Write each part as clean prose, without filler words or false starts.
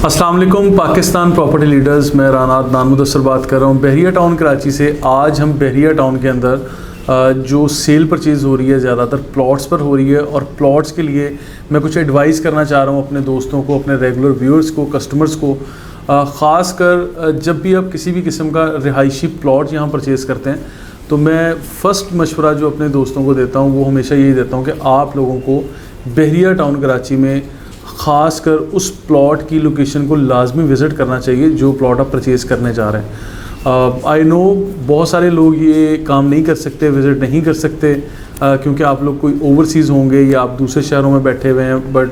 अस्सलाम वालेकुम Pakistan property leaders, मैं राना अदनान मुदस्सर बात कर रहा हूँ बहरिया टाउन कराची से। आज हम बहरिया टाउन के अंदर जो सेल परचेज़ हो रही है ज़्यादातर प्लॉट्स पर हो रही है, और प्लॉट्स के लिए मैं कुछ एडवाइस करना चाह रहा हूँ अपने दोस्तों को, अपने रेगुलर व्यूअर्स को, कस्टमर्स को। ख़ास कर जब भी आप किसी भी किस्म का रिहायशी प्लॉट यहाँ परचेज़ करते हैं तो मैं फ़र्स्ट मशवरा जो अपने दोस्तों को देता हूँ वो हमेशा यही देता हूँ कि आप लोगों को बहरिया टाउन कराची में ख़ास कर उस प्लॉट की लोकेशन को लाजमी विज़िट करना चाहिए जो प्लॉट आप परचेज़ करने जा रहे हैं। आई नो बहुत सारे लोग ये काम नहीं कर सकते, विज़िट नहीं कर सकते क्योंकि आप लोग कोई ओवरसीज़ होंगे या आप दूसरे शहरों में बैठे हुए हैं, but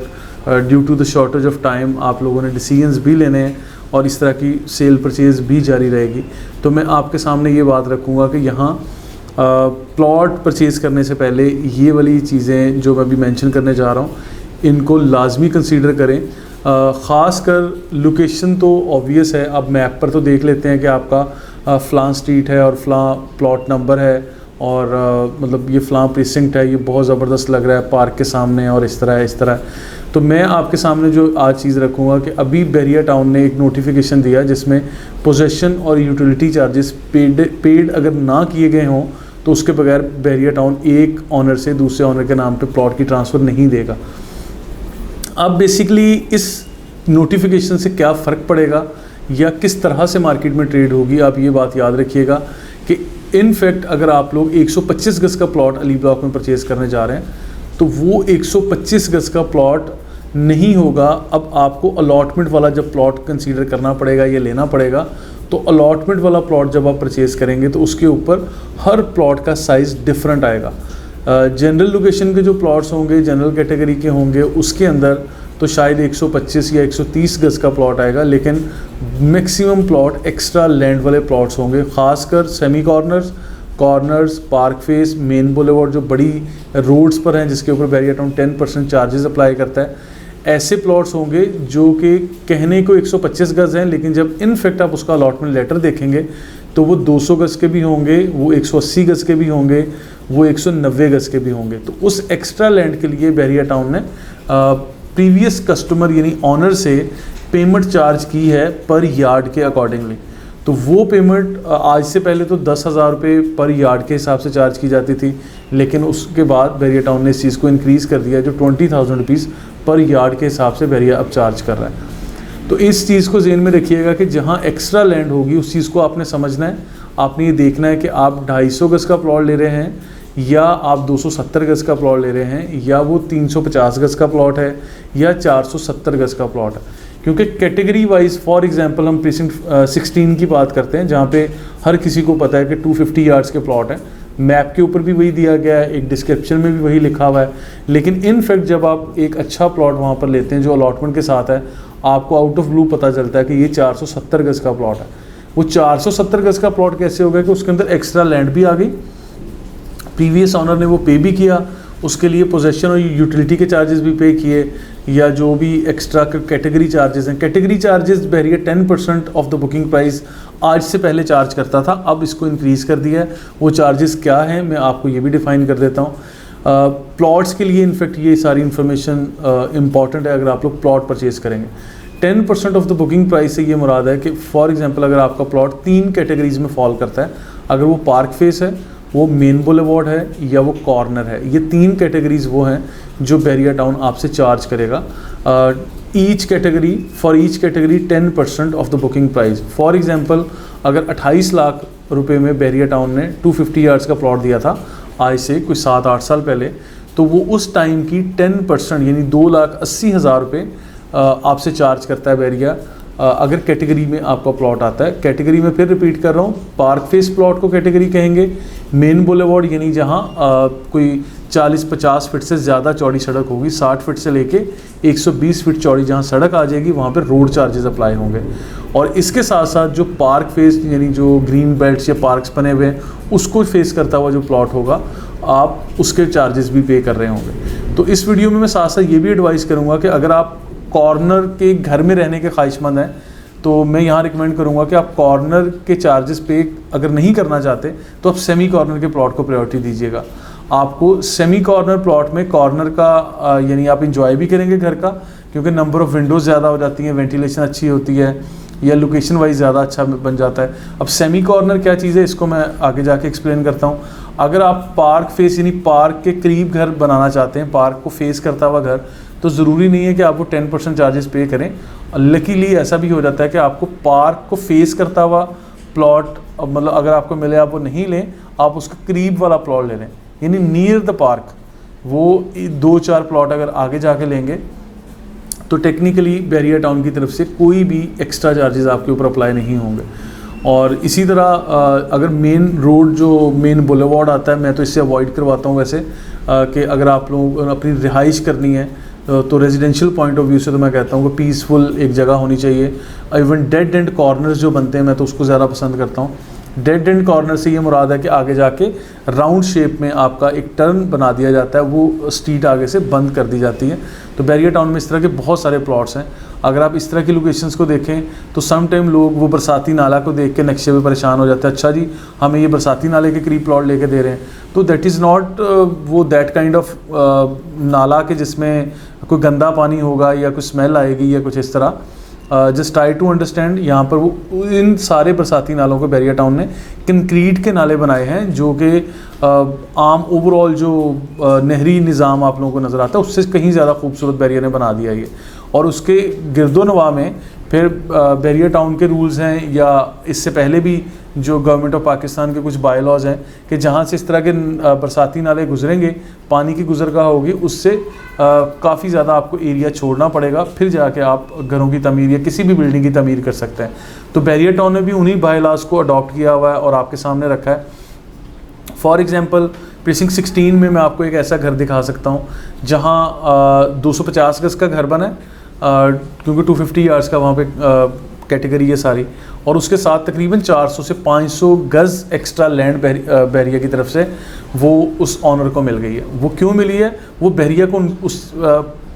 due to the shortage of time आप लोगों ने डिसीजंस भी लेने हैं और इस तरह की सेल परचेज़ भी जारी रहेगी। तो मैं आपके सामने ये बात रखूँगा कि यहाँ प्लॉट परचेज़ करने से पहले ये वाली चीज़ें जो मैं अभी मेंशन करने जा रहा हूँ इनको लाजमी कंसीडर करें। ख़ास कर लोकेशन तो ऑब्वियस है, अब मैप पर तो देख लेते हैं कि आपका फ़लाँ स्ट्रीट है और फ़लाँ प्लॉट नंबर है और मतलब ये फ़लाँ प्रीसिंक्ट है, ये बहुत ज़बरदस्त लग रहा है पार्क के सामने और इस तरह। तो मैं आपके सामने जो आज चीज़ रखूँगा कि अभी बहरिया टाउन ने एक नोटिफिकेशन दिया जिसमें पोजेसन और यूटिलिटी चार्जेस पेड अगर ना किए गए हों तो उसके बगैर बहरिया टाउन एक ऑनर से दूसरे ऑनर के नाम पे प्लॉट की ट्रांसफ़र नहीं देगा। अब बेसिकली इस नोटिफिकेशन से क्या फ़र्क पड़ेगा या किस तरह से मार्केट में ट्रेड होगी, आप ये बात याद रखिएगा कि इनफैक्ट अगर आप लोग 125 गज़ का प्लॉट अली ब्लॉक में परचेज़ करने जा रहे हैं तो वो 125 गज़ का प्लॉट नहीं होगा। अब आपको अलॉटमेंट वाला जब प्लॉट कंसीडर करना पड़ेगा या लेना पड़ेगा, तो अलॉटमेंट वाला प्लॉट जब आप परचेज़ करेंगे तो उसके ऊपर हर प्लॉट का साइज़ डिफरेंट आएगा। जनरल लोकेशन के जो प्लॉट्स होंगे, जनरल कैटेगरी के होंगे, उसके अंदर तो शायद 125 या 130 गज़ का प्लॉट आएगा, लेकिन मैक्सिमम प्लॉट एक्स्ट्रा लैंड वाले प्लॉट्स होंगे। ख़ासकर semi corners, park face, main boulevard जो बड़ी रोड्स पर हैं जिसके ऊपर बहरिया टाउन 10% चार्जेस अप्लाई करता है, ऐसे प्लॉट्स होंगे जो कि कहने को 125 गज़ हैं, लेकिन जब इनफैक्ट आप उसका अलॉटमेंट लेटर देखेंगे तो वो 200 गज़ के भी होंगे, वो 180 गज़ के भी होंगे, वो 190 गज़ के भी होंगे। तो उस एक्स्ट्रा लैंड के लिए बहरिया टाउन ने प्रीवियस कस्टमर यानी ऑनर से पेमेंट चार्ज की है पर यार्ड के अकॉर्डिंगली। तो वो पेमेंट आज से पहले तो 10,000 रुपये पर यार्ड के हिसाब से चार्ज की जाती थी, लेकिन उसके बाद बहरिया टाउन ने इस चीज़ को इंक्रीज़ कर दिया जो 20,000 रुपीज़ पर यार्ड के हिसाब से बहरिया अब चार्ज कर रहा है। तो इस चीज़ को ज़हन में रखिएगा कि जहाँ एक्स्ट्रा लैंड होगी उस चीज़ को आपने समझना है। आपने ये देखना है कि आप 250 गज़ का प्लॉट ले रहे हैं या आप 270 गज़ का प्लॉट ले रहे हैं या वो 350 गज़ का प्लॉट है या 470 गज़ का प्लॉट है। क्योंकि कैटेगरी वाइज फॉर एग्जांपल हम प्रीसिंक्ट 16 की बात करते हैं जहाँ पे हर किसी को पता है कि 250 यार्ड्स के प्लॉट हैं, मैप के ऊपर भी वही दिया गया है, एक डिस्क्रिप्शन में भी वही लिखा हुआ है, लेकिन इनफैक्ट जब आप एक अच्छा प्लॉट वहाँ पर लेते हैं जो अलॉटमेंट के साथ है, आपको आउट ऑफ ब्लू पता चलता है कि ये 470 गज़ का प्लॉट है। वो 470 गज़ का प्लॉट कैसे हो गया कि उसके अंदर एक्स्ट्रा लैंड भी आ गई, प्रीवियस ऑनर ने वो पे भी किया, उसके लिए पोजेसन और यूटिलिटी के चार्जेस भी पे किए, या जो भी एक्स्ट्रा कैटेगरी चार्जेस हैं। Category charges Bahria 10% of the booking price आज से पहले चार्ज करता था, अब इसको इंक्रीज़ कर दिया है। वो चार्जेस क्या हैं मैं आपको ये भी डिफ़ाइन कर देता हूँ। प्लॉट्स के लिए इनफैक्ट ये सारी इन्फॉर्मेशन इंपॉर्टेंट है अगर आप लोग प्लॉट परचेज़ करेंगे। 10% ऑफ द बुकिंग प्राइस से ये मुराद है कि फॉर एग्जांपल अगर आपका प्लॉट 3 कैटेगरीज़ में फॉल करता है, अगर वो पार्क फेस है, वो मेन बुलेवार्ड है या वो कॉर्नर है, ये 3 कैटेगरीज़ वो हैं जो बहरिया टाउन आपसे चार्ज करेगा। Each category 10% of the booking price. For example अगर 28 लाख रुपए में बहरिया टाउन ने 250 यार्ड्स का प्लॉट दिया था आज से कुछ 7-8 साल पहले, तो वो उस टाइम की 10% यानी 2,80,000 रुपये आपसे चार्ज करता है बहरिया अगर कैटेगरी में आपका प्लॉट आता है। कैटेगरी में फिर रिपीट कर रहा हूँ, पार्क फेस प्लॉट को कैटेगरी कहेंगे, मेन बुलेवार्ड यानी जहाँ कोई 40-50 फीट से ज़्यादा चौड़ी सड़क होगी, 60 फीट से लेके 120 फीट चौड़ी जहाँ सड़क आ जाएगी वहाँ पर रोड चार्जेस अप्लाई होंगे। और इसके साथ साथ जो पार्क फेस यानी जो ग्रीन बेल्ट्स या पार्क्स बने हुए हैं उसको फेस करता हुआ जो प्लॉट होगा आप उसके चार्जेस भी पे कर रहे होंगे। तो इस वीडियो में मैं साथ साथ ये भी एडवाइस करूँगा कि अगर आप कॉर्नर के घर में रहने के ख्वाहिशमंद हैं तो मैं यहाँ रिकमेंड करूँगा कि आप कॉर्नर के चार्जेस पे अगर नहीं करना चाहते तो आप सेमी कॉर्नर के प्लॉट को प्रायोरिटी दीजिएगा। आपको सेमी कॉर्नर प्लॉट में कॉर्नर का यानी आप इंजॉय भी करेंगे घर का, क्योंकि नंबर ऑफ़ विंडोज़ ज़्यादा हो जाती हैं, वेंटिलेशन अच्छी होती है, या लोकेशन वाइज ज़्यादा अच्छा बन जाता है। अब सेमी कॉर्नर क्या चीज़ है, इसको मैं आगे जाके एक्सप्लेन करता हूँ। अगर आप पार्क फेस यानी पार्क के करीब घर बनाना चाहते हैं, पार्क को फेस करता हुआ घर, तो ज़रूरी नहीं है कि आपको 10% चार्जेस पे करें। लकीली ऐसा भी हो जाता है कि आपको पार्क को फेस करता हुआ प्लॉट, मतलब अगर आपको मिले आप वो नहीं लें, आप उसका करीब वाला प्लॉट ले लें, यानी नियर द पार्क। वो 2-4 प्लॉट अगर आगे जाके लेंगे तो टेक्निकली बहरिया टाउन की तरफ से कोई भी एक्स्ट्रा चार्जेस आपके ऊपर अप्लाई नहीं होंगे। और इसी तरह अगर मेन रोड जो मेन बुलेवार्ड आता है, मैं तो इससे अवॉइड करवाता हूँ वैसे, कि अगर आप लोग अपनी रिहाइश करनी है तो रेजिडेंशियल पॉइंट ऑफ व्यू से तो मैं कहता हूँ कि पीसफुल एक जगह होनी चाहिए। इवन डेड एंड कॉर्नर्स जो बनते हैं, मैं तो उसको ज़्यादा पसंद करता हूँ। डेड एंड कॉर्नर से ये मुराद है कि आगे जाके राउंड शेप में आपका एक टर्न बना दिया जाता है, वो स्ट्रीट आगे से बंद कर दी जाती है। तो बहरिया टाउन में इस तरह के बहुत सारे प्लॉट्स हैं। अगर आप इस तरह की लोकेशंस को देखें तो सम टाइम लोग वो बरसाती नाला को देख के नक्शे पे परेशान हो जाते हैं, अच्छा जी हमें ये बरसाती नाले के करीब प्लॉट लेके दे रहे हैं। तो दैट इज़ नॉट वो दैट काइंड ऑफ नाला के जिसमें कोई गंदा पानी होगा या कुछ स्मेल आएगी या कुछ इस तरह। Just try to understand. यहाँ पर वो इन सारे बरसाती नालों को बहरिया टाउन ने कंक्रीट के नाले बनाए हैं, जो कि आम ओवरऑल जो नहरी निज़ाम आप लोगों को नज़र आता है उससे कहीं ज़्यादा खूबसूरत बहरिया ने बना दिया ये। और उसके गिरदोनवा में फिर बहरिया टाउन के रूल्स हैं, या इससे पहले भी जो गवर्नमेंट ऑफ पाकिस्तान के कुछ बाय लॉज हैं कि जहाँ से इस तरह के बरसाती नाले गुजरेंगे, पानी की गुजरगाह होगी, उससे काफ़ी ज़्यादा आपको एरिया छोड़ना पड़ेगा, फिर जाके आप घरों की तमीर या किसी भी बिल्डिंग की तमीर कर सकते हैं। तो बहरिया टाउन ने भी उन्हीं बाय लॉज को अडॉप्ट किया हुआ है और आपके सामने रखा है। फॉर एग्जांपल प्रीसिंक्ट 16 में मैं आपको एक ऐसा घर दिखा सकता हूँ जहाँ 250 गज़ का घर बना है, क्योंकि 250 यार्ड्स का वहाँ पे कैटेगरी है सारी, और उसके साथ तकरीबन 400 से 500 गज़ एक्स्ट्रा लैंड बहरिया की तरफ से वो उस ऑनर को मिल गई है। वो क्यों मिली है? वो बहरिया को उस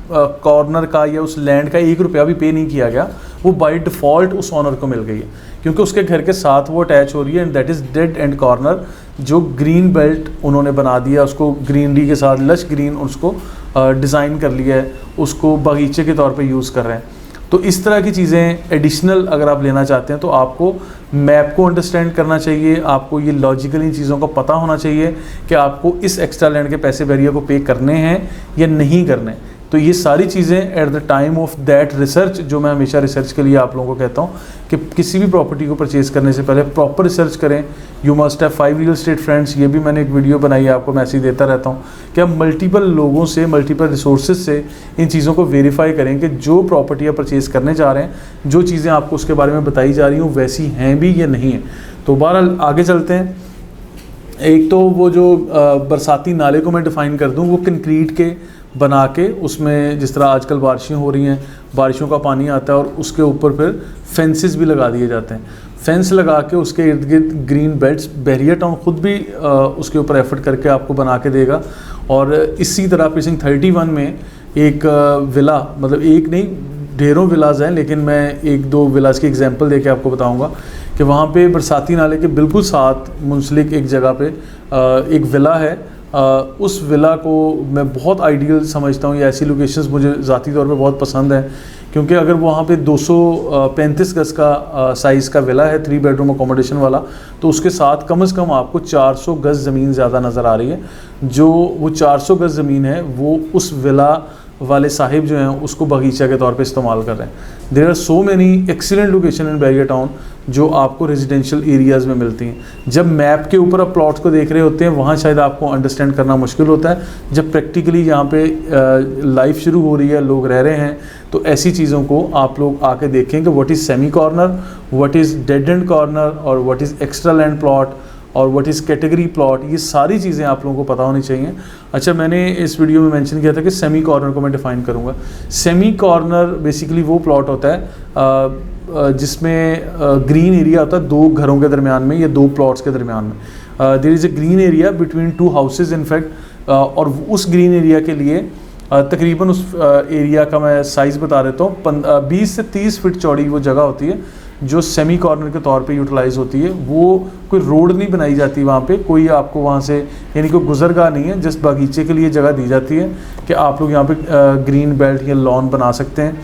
कॉर्नर का या उस लैंड का 1 रुपया भी पे नहीं किया गया, वो बाय डिफ़ॉल्ट उस ऑनर को मिल गई है, क्योंकि उसके घर के साथ वो अटैच हो रही है। And that is dead end corner, जो ग्रीन बेल्ट उन्होंने बना दिया, उसको ग्रीनरी के साथ लश ग्रीन उसको डिज़ाइन कर लिया है, उसको बगीचे के तौर पे यूज़ कर रहे हैं। तो इस तरह की चीज़ें एडिशनल अगर आप लेना चाहते हैं तो आपको मैप को अंडरस्टैंड करना चाहिए, आपको ये लॉजिकली इन चीज़ों का पता होना चाहिए कि आपको इस एक्स्ट्रा लैंड के पैसे बहरिया को पे करने हैं या नहीं करने। तो ये सारी चीज़ें at the time of that research, जो मैं हमेशा रिसर्च के लिए आप लोगों को कहता हूँ कि किसी भी प्रॉपर्टी को परचेज़ करने से पहले प्रॉपर रिसर्च करें। You must have 5 real estate friends, ये भी मैंने एक वीडियो बनाई है, आपको मैसेज देता रहता हूँ कि आप मल्टीपल लोगों से, मल्टीपल रिसोर्सेज से इन चीज़ों को वेरीफाई करें कि जो प्रॉपर्टी आप परचेज़ करने जा रहे हैं, जो चीज़ें आपको उसके बारे में बताई जा रही हूँ वैसी हैं भी या नहीं है। तो बहरहाल आगे चलते हैं। एक तो वो जो बरसाती नाले को मैं डिफ़ाइन कर दूँ, वो कंक्रीट के बना के उसमें जिस तरह आजकल बारिशें हो रही हैं, बारिशों का पानी आता है और उसके ऊपर फिर फेंसेस भी लगा दिए जाते हैं। फेंस लगा के उसके इर्द गिर्द ग्रीन बेल्ट्स बहरिया टाउन खुद भी उसके ऊपर एफर्ट करके आपको बना के देगा। और इसी तरह प्रीसिंक्ट 31 में एक विला, मतलब एक नहीं ढेरों विलाज हैं, लेकिन मैं 1-2 विलाज की एग्जांपल देके आपको बताऊंगा कि वहाँ पे बरसाती नाले के बिल्कुल साथ मुंसलिक एक जगह पे एक विला है। उस विला को मैं बहुत आइडियल समझता हूँ। ये ऐसी लोकेशंस मुझे ज़ाती तौर पे बहुत पसंद है, क्योंकि अगर वहाँ पे 235 गज़ का साइज़ का विला है, 3 बेडरूम अकोमोडेशन वाला, तो उसके साथ कम से कम आपको 400 गज़ ज़मीन ज़्यादा नज़र आ रही है। जो वो 400 गज़ ज़मीन है वो उस विला वाले साहिब जो हैं उसको बगीचा के तौर पे इस्तेमाल कर रहे हैं। There are so many excellent location in Bahria Town जो आपको रेजिडेंशियल एरियाज़ में मिलती हैं। जब मैप के ऊपर आप प्लॉट्स को देख रहे होते हैं वहाँ शायद आपको अंडरस्टैंड करना मुश्किल होता है, जब प्रैक्टिकली यहाँ पे लाइफ शुरू हो रही है, लोग रह रहे हैं, तो ऐसी चीज़ों को आप लोग आके देखें कि what is semi corner, what is dead end corner, और what is extra land plot, और व्हाट इज़ कैटेगरी प्लॉट। ये सारी चीज़ें आप लोगों को पता होनी चाहिए। अच्छा, मैंने इस वीडियो में मेंशन किया था कि सेमी कॉर्नर को मैं डिफ़ाइन करूँगा। सेमी कॉर्नर बेसिकली वो प्लॉट होता है जिसमें ग्रीन एरिया होता है 2 घरों के दरमियान में या 2 प्लॉट्स के दरमियान में। There is a green area between 2 houses in fact, और उस ग्रीन एरिया के लिए तकरीबन उस एरिया का मैं साइज़ बता देता हूँ, 20 से 30 फीट चौड़ी वो जगह होती है जो सेमी कॉर्नर के तौर पे यूटिलाइज़ होती है। वो कोई रोड नहीं बनाई जाती वहाँ पे, कोई आपको वहाँ से यानी कोई गुजरगाह नहीं है, जस्ट बागीचे के लिए जगह दी जाती है कि आप लोग यहाँ पे ग्रीन बेल्ट या लॉन बना सकते हैं,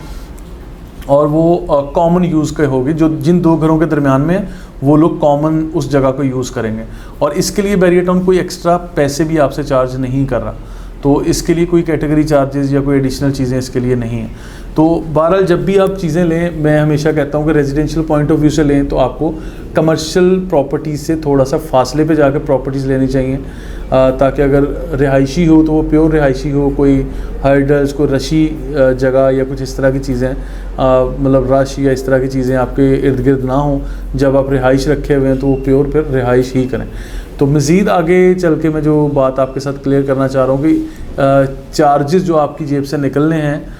और वो कॉमन यूज़ के होगी। जो जिन दो घरों के दरमियान में वो लोग कॉमन उस जगह को यूज़ करेंगे, और इसके लिए बैरियर टाउन कोई एक्स्ट्रा पैसे भी आपसे चार्ज नहीं कर रहा। तो इसके लिए कोई कैटेगरी चार्जेस या कोई एडिशनल चीज़ें इसके लिए नहीं हैं। तो बहरहाल जब भी आप चीज़ें लें, मैं हमेशा कहता हूँ कि रेजिडेंशियल पॉइंट ऑफ व्यू से लें तो आपको कमर्शियल प्रॉपर्टीज़ से थोड़ा सा फासले पे जाकर प्रॉपर्टीज़ लेनी चाहिए, ताकि अगर रिहायशी हो तो वो प्योर रिहायशी हो, कोई हर्डल्स, कोई रशी जगह या कुछ इस तरह की चीज़ें, मतलब रश या इस तरह की चीज़ें आपके इर्द गिर्द ना हो। जब आप रिहाइश रखे हुए हैं तो वो प्योर फिर रिहाइश ही करें। तो मज़ीद आगे चल के मैं जो बात आपके साथ क्लियर करना चाह रहा हूँ कि चार्जेस जो आपकी जेब से निकलने हैं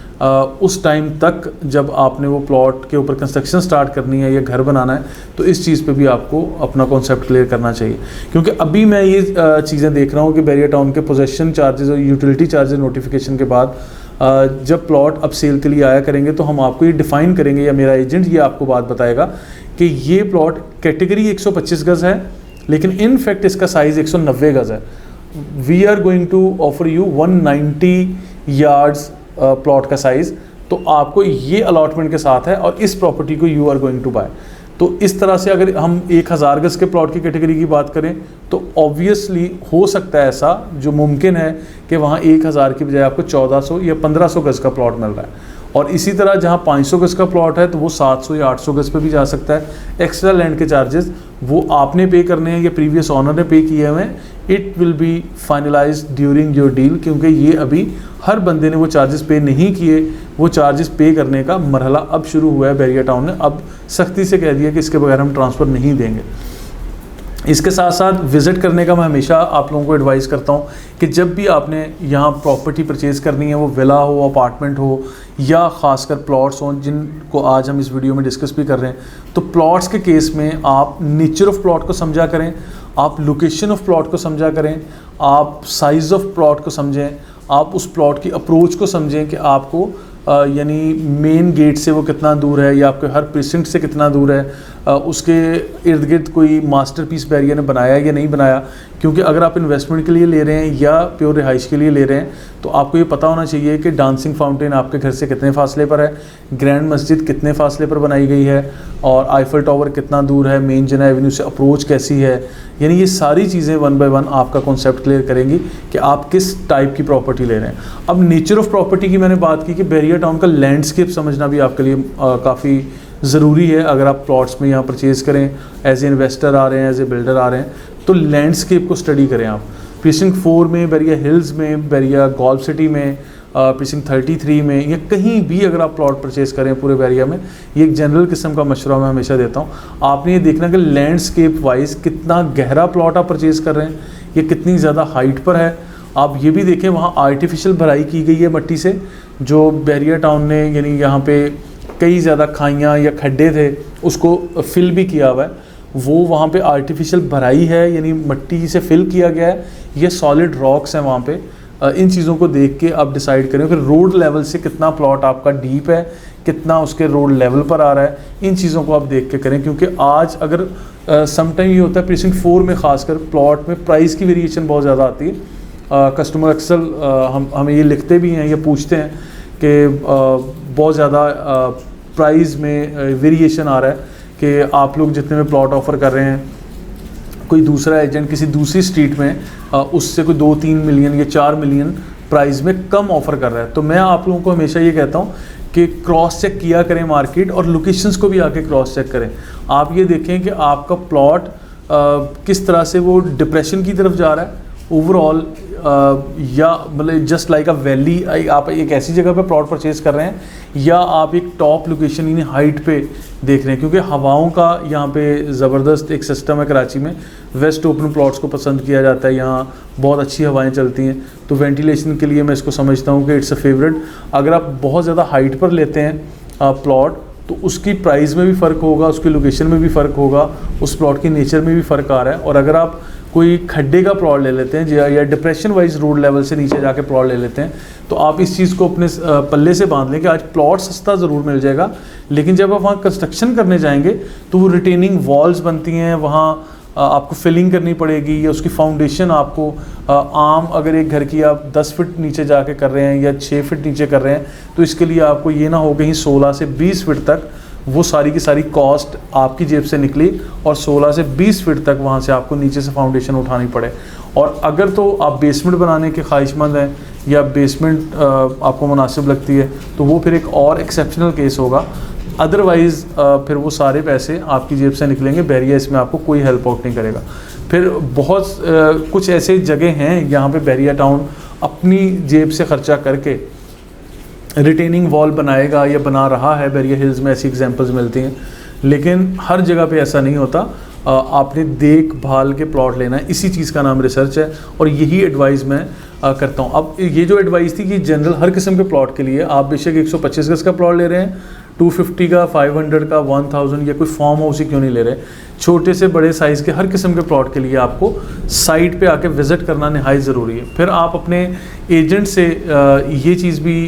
उस टाइम तक जब आपने वो प्लॉट के ऊपर कंस्ट्रक्शन स्टार्ट करनी है या घर बनाना है, तो इस चीज़ पे भी आपको अपना कॉन्सेप्ट क्लियर करना चाहिए। क्योंकि अभी मैं ये चीज़ें देख रहा हूँ कि बैरियर टाउन के पोजेसन चार्जेस और यूटिलिटी चार्जेस नोटिफिकेशन के बाद जब प्लॉट अब सेल के लिए आया करेंगे तो हम आपको ये डिफ़ाइन करेंगे, या मेरा एजेंट ये आपको बात बताएगा कि ये प्लॉट कैटेगरी 125 गज़ है, लेकिन इन फैक्ट इसका साइज़ 190 गज़ है। We are going to offer you 190 yards plot का साइज़, तो आपको ये अलॉटमेंट के साथ है, और इस प्रॉपर्टी को you are going to buy. तो इस तरह से अगर हम 1000 गज़ के प्लॉट की कैटेगरी की बात करें तो ऑब्वियसली हो सकता है ऐसा, जो मुमकिन है कि वहाँ 1000 की बजाय आपको 1400 या 1500 गज़ का प्लॉट मिल रहा है। और इसी तरह जहाँ 500 गज़ का प्लॉट है तो वो 700 या 800 गज़ पे भी जा सकता है। एक्स्ट्रा लैंड के चार्जेस वो आपने पे करने हैं या प्रीवियस ऑनर ने पे किए हुए हैं। It will be finalised during your deal, क्योंकि ये अभी हर बंदे ने वो चार्जेस पे नहीं किए। वो चार्जेस पे करने का मरहला अब शुरू हुआ है। बैरियर टाउन ने अब सख्ती से कह दिया कि इसके बगैर हम ट्रांसफ़र नहीं देंगे। इसके साथ साथ विज़िट करने का मैं हमेशा आप लोगों को एडवाइस करता हूँ कि जब भी आपने यहाँ प्रॉपर्टी परचेज़ करनी है, वो विला हो, अपार्टमेंट हो, या ख़ासकर प्लॉट्स हों, जिनको आज हम इस वीडियो में डिस्कस भी कर रहे हैं, तो प्लॉट्स के केस में आप नेचर ऑफ प्लॉट को समझा करें, आप लोकेशन ऑफ प्लॉट को समझा करें, आप साइज़ ऑफ प्लॉट को समझें, आप उस प्लॉट की अप्रोच को समझें कि आपको यानी मेन गेट से वो कितना दूर है या आपके हर प्रीसिंक्ट से कितना दूर है, उसके इर्द गिर्द कोई मास्टरपीस बैरियर ने बनाया या नहीं बनाया। क्योंकि अगर आप इन्वेस्टमेंट के लिए ले रहे हैं या प्योर रिहाइश के लिए ले रहे हैं तो आपको ये पता होना चाहिए कि डांसिंग फाउंटेन आपके घर से कितने फासले पर है, ग्रैंड मस्जिद कितने फासले पर बनाई गई है, और आईफल टावर कितना दूर है, मेन जिना एवेन्यू से अप्रोच कैसी है। यानी ये सारी चीज़ें वन बाय वन आपका कॉन्सेप्ट क्लियर करेंगी कि आप किस टाइप की प्रॉपर्टी ले रहे हैं। अब नेचर ऑफ प्रॉपर्टी की मैंने बात की कि बैरियर टाउन का लैंडस्केप समझना भी आपके लिए काफ़ी ज़रूरी है। अगर आप प्लॉट्स में यहाँ परचेज़ करें, एज ए इन्वेस्टर आ रहे हैं, एज ए बिल्डर आ रहे हैं, तो लैंडस्केप को स्टडी करें आप। प्रीसिंक्ट 4 में, बैरियर हिल्स में, बैरियर गोल्फ सिटी में, प्रीसिंक्ट 33 में, या कहीं भी अगर आप प्लॉट परचेज़ करें पूरे बैरिया में, ये एक जनरल किस्म का मशवरा मैं हमेशा देता हूँ। आपने ये देखना कि लैंडस्केप वाइज कितना गहरा प्लॉट आप परचेज़ कर रहे हैं, ये कितनी ज़्यादा हाइट पर है। आप ये भी देखें वहाँ आर्टिफिशियल भराई की गई है मट्टी से, जो बैरियर टाउन ने यानी यहाँ पे कई ज़्यादा खाइयाँ या खड्डे थे उसको फिल भी किया हुआ है, वो वहाँ पे आर्टिफिशियल भराई है यानी मट्टी से फिल किया गया है, ये सॉलिड रॉक्स हैं वहाँ पे। इन चीज़ों को देख के आप डिसाइड करें फिर रोड लेवल से कितना प्लॉट आपका डीप है, कितना उसके रोड लेवल पर आ रहा है, इन चीज़ों को आप देख के करें। क्योंकि आज अगर समटाइम ये होता है प्रीसिंक्ट 4 में ख़ासकर प्लॉट में प्राइस की वेरिएशन बहुत ज़्यादा आती है। कस्टमर अक्सर हमें ये लिखते भी हैं या पूछते हैं कि बहुत ज़्यादा प्राइस में वेरिएशन आ रहा है कि आप लोग जितने में प्लॉट ऑफ़र कर रहे हैं, कोई दूसरा एजेंट किसी दूसरी स्ट्रीट में उससे कोई 2-3 मिलियन या 4 मिलियन प्राइस में कम ऑफ़र कर रहा है। तो मैं आप लोगों को हमेशा ये कहता हूँ कि क्रॉस चेक किया करें मार्केट, और लोकेशंस को भी आके क्रॉस चेक करें। आप ये देखें कि आपका प्लॉट किस तरह से वो डिप्रेशन की तरफ जा रहा है ओवरऑल, या मतलब जस्ट लाइक अ वैली, आप एक ऐसी जगह पे प्लॉट परचेज़ कर रहे हैं या आप एक टॉप लोकेशन यानी हाइट पे देख रहे हैं। क्योंकि हवाओं का यहाँ पे ज़बरदस्त एक सिस्टम है कराची में, वेस्ट ओपन प्लॉट्स को पसंद किया जाता है, यहाँ बहुत अच्छी हवाएं चलती हैं, तो वेंटिलेशन के लिए मैं इसको समझता हूँ कि इट्स अ फेवरेट। अगर आप बहुत ज़्यादा हाइट पर लेते हैं प्लॉट तो उसकी प्राइस में भी फ़र्क होगा, उसकी लोकेशन में भी फ़र्क होगा, उस प्लॉट की नेचर में भी फ़र्क आ रहा है। और अगर आप कोई खड्डे का प्लॉट ले लेते हैं या डिप्रेशन वाइज रोड लेवल से नीचे जाके प्लॉट ले लेते हैं, तो आप इस चीज़ को अपने पल्ले से बांध लें कि आज प्लॉट सस्ता ज़रूर मिल जाएगा, लेकिन जब आप वहाँ कंस्ट्रक्शन करने जाएंगे तो वो रिटेनिंग वॉल्स बनती हैं, वहाँ आपको फिलिंग करनी पड़ेगी, या उसकी फाउंडेशन आपको आम अगर एक घर की आप 10 फीट नीचे जाके कर रहे हैं या 6 फीट नीचे कर रहे हैं, तो इसके लिए आपको ये ना हो कहीं 16 से 20 फीट तक वो सारी की सारी कॉस्ट आपकी जेब से निकली और 16 से 20 फीट तक वहाँ से आपको नीचे से फाउंडेशन उठानी पड़े। और अगर तो आप बेसमेंट बनाने के ख्वाहिशमंद हैं या बेसमेंट आपको मुनासिब लगती है, तो वो फिर एक और एक्सेप्शनल केस होगा। अदरवाइज़ फिर वो सारे पैसे आपकी जेब से निकलेंगे, बैरिया इसमें आपको कोई हेल्प आउट नहीं करेगा। फिर बहुत कुछ ऐसे जगह हैं यहाँ पे बैरिया टाउन अपनी जेब से ख़र्चा करके रिटेनिंग वॉल बनाएगा या बना रहा है। बैरिया हिल्स में ऐसी एग्जांपल्स मिलती हैं, लेकिन हर जगह पे ऐसा नहीं होता। आपने देखभाल के प्लॉट लेना है, इसी चीज़ का नाम रिसर्च है और यही एडवाइस मैं करता हूँ। अब ये जो एडवाइस थी कि जनरल हर किस्म के प्लॉट के लिए आप बेशक 125 गज का प्लॉट ले रहे हैं, 250 का, 500 का, 1000 या कोई फार्म हाउस ही क्यों नहीं ले रहे, छोटे से बड़े साइज़ के हर किस्म के प्लॉट के लिए आपको साइट पे आके विज़िट करना नहायत ज़रूरी है। फिर आप अपने एजेंट से ये चीज़ भी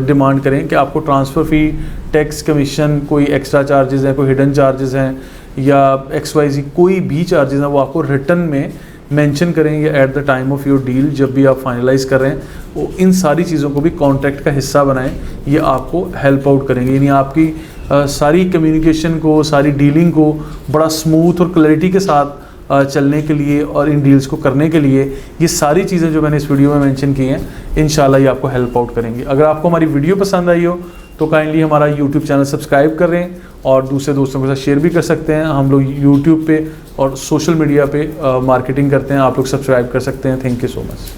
डिमांड करें कि आपको ट्रांसफ़र फ़ी, टैक्स, कमीशन, कोई एक्स्ट्रा चार्जेस हैं, कोई हिडन चार्जेस हैं या XYZ कोई भी चार्जेस हैं, वो आपको रिटर्न में मेंशन करें या at the time of your deal जब भी आप फाइनलाइज़ कर रहे हैं, वो इन सारी चीज़ों को भी कॉन्ट्रैक्ट का हिस्सा बनाएं। ये आपको हेल्प आउट करेंगे, यानी आपकी सारी कम्युनिकेशन को, सारी डीलिंग को बड़ा स्मूथ और क्लैरिटी के साथ चलने के लिए और इन डील्स को करने के लिए ये सारी चीज़ें जो मैंने इस वीडियो में मेंशन की हैं, इंशाल्लाह ये आपको हेल्प आउट करेंगी। अगर आपको हमारी वीडियो पसंद आई हो तो काइंडली हमारा यूट्यूब चैनल सब्सक्राइब करें और दूसरे दोस्तों के साथ शेयर भी कर सकते हैं। हम लोग यूट्यूब पे और सोशल मीडिया पे मार्केटिंग करते हैं, आप लोग सब्सक्राइब कर सकते हैं। Thank you so much.